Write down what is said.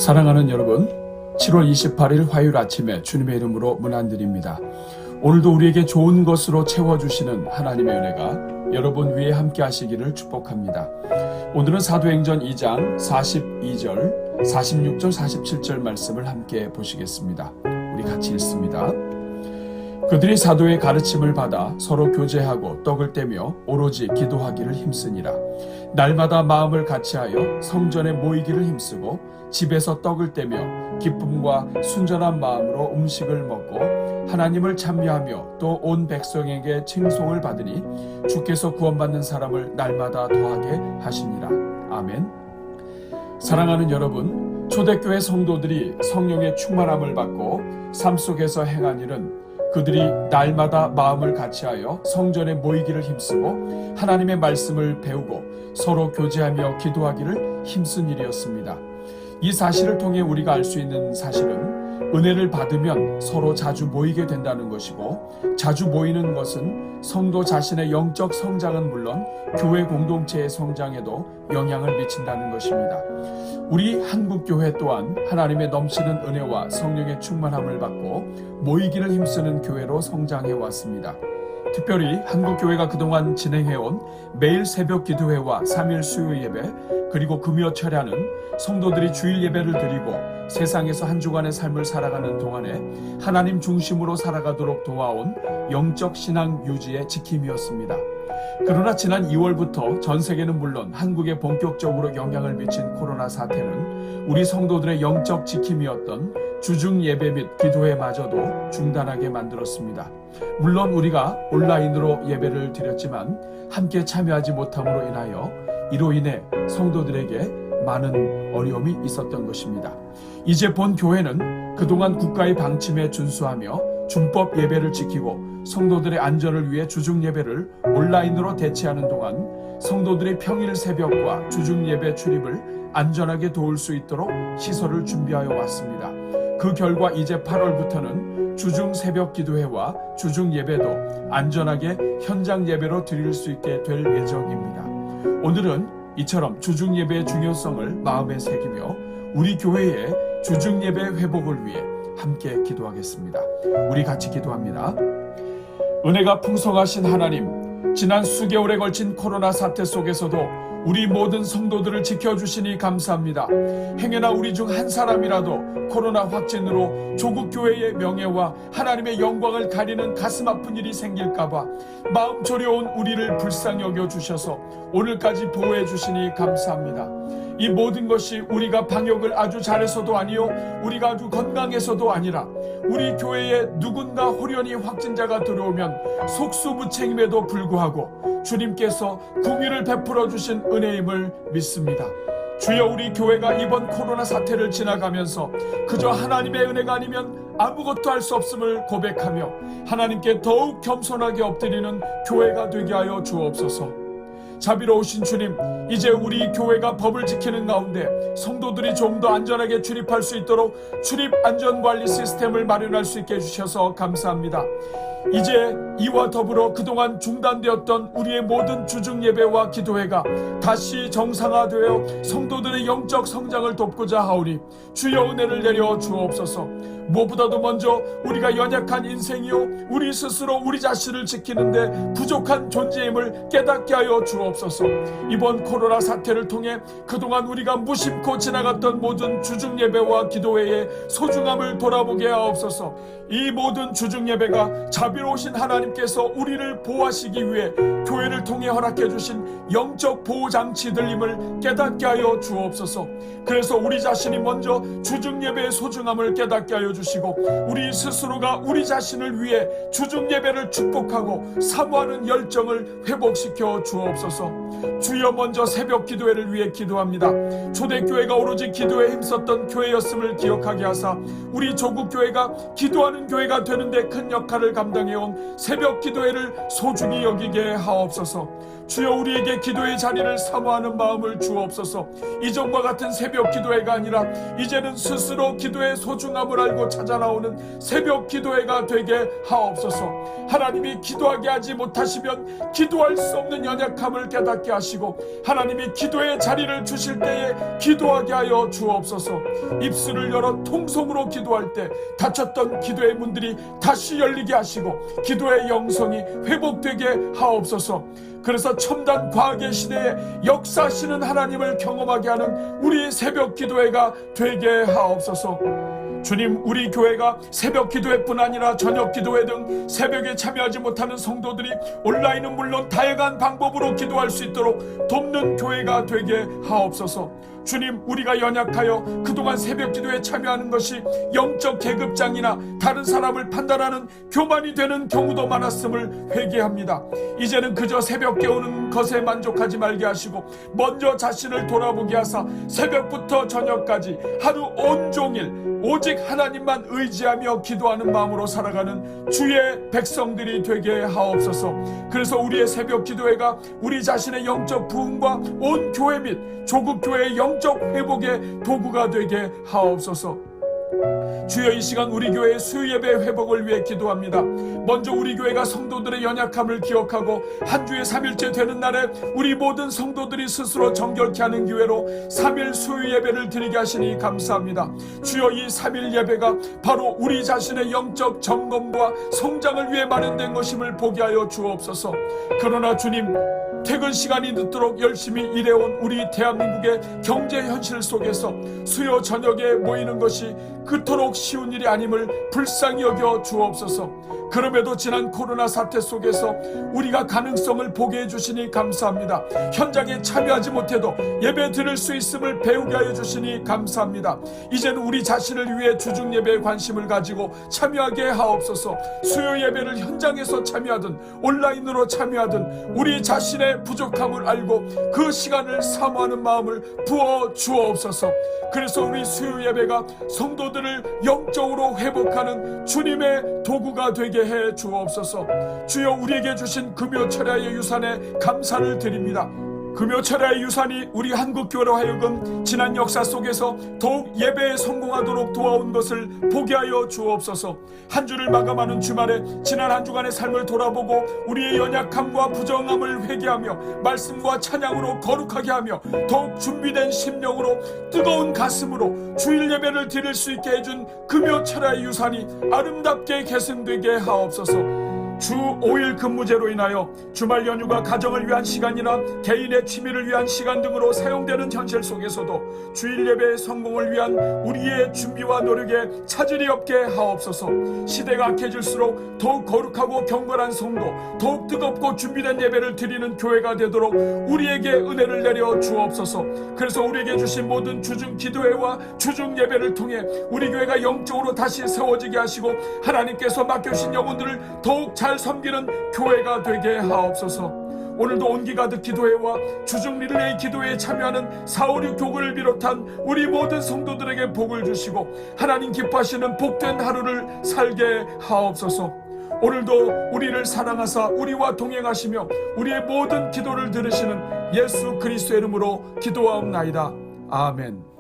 사랑하는 여러분, 7월 28일 화요일 아침에 주님의 이름으로 문안드립니다. 오늘도 우리에게 좋은 것으로 채워주시는 하나님의 은혜가 여러분 위에 함께 하시기를 축복합니다. 오늘은 사도행전 2장 42절, 46절, 47절 말씀을 함께 보시겠습니다. 우리 같이 읽습니다. 그들이 사도의 가르침을 받아 서로 교제하고 떡을 떼며 오로지 기도하기를 힘쓰니라. 날마다 마음을 같이하여 성전에 모이기를 힘쓰고 집에서 떡을 떼며 기쁨과 순전한 마음으로 음식을 먹고 하나님을 찬미하며 또 온 백성에게 칭송을 받으니 주께서 구원받는 사람을 날마다 더하게 하시니라. 아멘. 사랑하는 여러분, 초대교회 성도들이 성령의 충만함을 받고 삶 속에서 행한 일은 그들이 날마다 마음을 같이하여 성전에 모이기를 힘쓰고 하나님의 말씀을 배우고 서로 교제하며 기도하기를 힘쓴 일이었습니다. 이 사실을 통해 우리가 알 수 있는 사실은 은혜를 받으면 서로 자주 모이게 된다는 것이고, 자주 모이는 것은 성도 자신의 영적 성장은 물론 교회 공동체의 성장에도 영향을 미친다는 것입니다. 우리 한국교회 또한 하나님의 넘치는 은혜와 성령의 충만함을 받고 모이기를 힘쓰는 교회로 성장해 왔습니다. 특별히 한국교회가 그동안 진행해온 매일 새벽 기도회와 3일 수요 예배, 그리고 금요 철야는 성도들이 주일 예배를 드리고 세상에서 한 주간의 삶을 살아가는 동안에 하나님 중심으로 살아가도록 도와온 영적 신앙 유지의 지킴이었습니다. 그러나 지난 2월부터 전 세계는 물론 한국에 본격적으로 영향을 미친 코로나 사태는 우리 성도들의 영적 지킴이었던 주중 예배 및 기도회마저도 중단하게 만들었습니다. 물론 우리가 온라인으로 예배를 드렸지만 함께 참여하지 못함으로 이로 인해 성도들에게 많은 어려움이 있었던 것입니다. 이제 본 교회는 그동안 국가의 방침에 준수하며 준법 예배를 지키고 성도들의 안전을 위해 주중 예배를 온라인으로 대체하는 동안 성도들의 평일 새벽과 주중 예배 출입을 안전하게 도울 수 있도록 시설을 준비하여 왔습니다. 그 결과 이제 8월부터는 주중 새벽 기도회와 주중 예배도 안전하게 현장 예배로 드릴 수 있게 될 예정입니다. 오늘은 이처럼 주중 예배의 중요성을 마음에 새기며 우리 교회의 주중 예배 회복을 위해 함께 기도하겠습니다. 우리 같이 기도합니다. 은혜가 풍성하신 하나님, 지난 수개월에 걸친 코로나 사태 속에서도 우리 모든 성도들을 지켜주시니 감사합니다. 행여나 우리 중 한 사람이라도 코로나 확진으로 조국 교회의 명예와 하나님의 영광을 가리는 가슴 아픈 일이 생길까봐 마음 저려온 우리를 불쌍히 여겨주셔서 오늘까지 보호해 주시니 감사합니다. 이 모든 것이 우리가 방역을 아주 잘해서도 아니요, 우리가 아주 건강해서도 아니라 우리 교회에 누군가 호련히 확진자가 들어오면 속수무책임에도 불구하고 주님께서 긍휼을 베풀어 주신 은혜임을 믿습니다. 주여, 우리 교회가 이번 코로나 사태를 지나가면서 그저 하나님의 은혜가 아니면 아무것도 할 수 없음을 고백하며 하나님께 더욱 겸손하게 엎드리는 교회가 되게 하여 주옵소서. 자비로우신 주님, 이제 우리 교회가 법을 지키는 가운데 성도들이 좀 더 안전하게 출입할 수 있도록 출입 안전관리 시스템을 마련할 수 있게 해주셔서 감사합니다. 이제 이와 더불어 그동안 중단되었던 우리의 모든 주중 예배와 기도회가 다시 정상화되어 성도들의 영적 성장을 돕고자 하오니 주여 은혜를 내려 주옵소서. 무엇보다도 먼저 우리가 연약한 인생이요, 우리 스스로 우리 자신을 지키는데 부족한 존재임을 깨닫게 하여 주옵소서. 이번 코로나 사태를 통해 그동안 우리가 무심코 지나갔던 모든 주중 예배와 기도회의 소중함을 돌아보게 하옵소서. 이 모든 주중 예배가 자비로우신 하나님께서 우리를 보호하시기 위해 교회를 통해 허락해 주신 영적 보호장치들임을 깨닫게 하여 주옵소서. 그래서 우리 자신이 먼저 주중 예배의 소중함을 깨닫게 하여 주시고 우리 스스로가 우리 자신을 위해 주중 예배를 축복하고 사모하는 열정을 회복시켜 주옵소서. 주여, 먼저 새벽 기도회를 위해 기도합니다. 초대교회가 오로지 기도에 힘썼던 교회였음을 기억하게 하사 우리 조국 교회가 기도하는 교회가 되는데 큰 역할을 감당해온 새벽 기도회를 소중히 여기게 하옵소서. 주여, 우리에게 기도의 자리를 사모하는 마음을 주옵소서. 이전과 같은 새벽 기도회가 아니라 이제는 스스로 기도의 소중함을 알고 찾아 나오는 새벽 기도회가 되게 하옵소서. 하나님이 기도하게 하지 못하시면 기도할 수 없는 연약함을 마음을 깨닫게 하시고 하나님이 기도의 자리를 주실 때에 기도하게 하여 주옵소서. 입술을 열어 통성으로 기도할 때 닫혔던 기도의 문들이 다시 열리게 하시고 기도의 영성이 회복되게 하옵소서. 그래서 첨단 과학의 시대에 역사하시는 하나님을 경험하게 하는 우리 새벽 기도회가 되게 하옵소서. 주님, 우리 교회가 새벽 기도회뿐 아니라 저녁 기도회 등 새벽에 참여하지 못하는 성도들이 온라인은 물론 다양한 방법으로 기도할 수 있도록 돕는 교회가 되게 하옵소서. 주님, 우리가 연약하여 그동안 새벽 기도에 참여하는 것이 영적 계급장이나 다른 사람을 판단하는 교만이 되는 경우도 많았음을 회개합니다. 이제는 그저 새벽 깨우는 것에 만족하지 말게 하시고 먼저 자신을 돌아보게 하사 새벽부터 저녁까지 하루 온종일 오직 하나님만 의지하며 기도하는 마음으로 살아가는 주의 백성들이 되게 하옵소서. 그래서 우리의 새벽 기도회가 우리 자신의 영적 부흥과 온 교회 및 조국 교회의 영적 회복의 도구가 되게 하옵소서. 주여, 이 시간 우리 교회의 수요 예배 회복을 위해 기도합니다. 먼저 우리 교회가 성도들의 연약함을 기억하고 한 주에 3일째 되는 날에 우리 모든 성도들이 스스로 정결케 하는 기회로 3일 수요 예배를 드리게 하시니 감사합니다. 주여, 이 3일 예배가 바로 우리 자신의 영적 점검과 성장을 위해 마련된 것임을 보게 하여 주옵소서. 그러나 주님, 퇴근 시간이 늦도록 열심히 일해온 우리 대한민국의 경제 현실 속에서 수요 저녁에 모이는 것이 그토록 쉬운 일이 아님을 불쌍히 여겨 주옵소서. 그럼에도 지난 코로나 사태 속에서 우리가 가능성을 보게 해주시니 감사합니다. 현장에 참여하지 못해도 예배 드릴 수 있음을 배우게 하여 주시니 감사합니다. 이제는 우리 자신을 위해 주중 예배에 관심을 가지고 참여하게 하옵소서. 수요 예배를 현장에서 참여하든 온라인으로 참여하든 우리 자신의 부족함을 알고 그 시간을 사모하는 마음을 부어 주옵소서. 그래서 우리 수요 예배가 성도들을 영적으로 회복하는 주님의 도구가 되게 해 주옵소서. 주여, 우리에게 주신 금요철야의 유산에 감사를 드립니다. 금요철야의 유산이 우리 한국교회로 하여금 지난 역사 속에서 더욱 예배에 성공하도록 도와온 것을 보게 하여 주옵소서. 한 주를 마감하는 주말에 지난 한 주간의 삶을 돌아보고 우리의 연약함과 부정함을 회개하며 말씀과 찬양으로 거룩하게 하며 더욱 준비된 심령으로 뜨거운 가슴으로 주일 예배를 드릴 수 있게 해준 금요철야의 유산이 아름답게 계승되게 하옵소서. 주 5일 근무제로 인하여 주말 연휴가 가정을 위한 시간이나 개인의 취미를 위한 시간 등으로 사용되는 현실 속에서도 주일 예배의 성공을 위한 우리의 준비와 노력에 차질이 없게 하옵소서. 시대가 악해질수록 더욱 거룩하고 경건한 성도, 더욱 뜨겁고 준비된 예배를 드리는 교회가 되도록 우리에게 은혜를 내려 주옵소서. 그래서 우리에게 주신 모든 주중 기도회와 주중 예배를 통해 우리 교회가 영적으로 다시 세워지게 하시고 하나님께서 맡겨주신 영혼들을 더욱 잘 섬기는 교회가 되게 하옵소서. 오늘도 온기 가득 기도회와 주중 릴레이 기도회에 참여하는 456 교구를 비롯한 우리 모든 성도들에게 복을 주시고 하나님 기뻐하시는 복된 하루를 살게 하옵소서. 오늘도 우리를 사랑하사 우리와 동행하시며 우리의 모든 기도를 들으시는 예수 그리스도의 이름으로 기도하옵나이다. 아멘.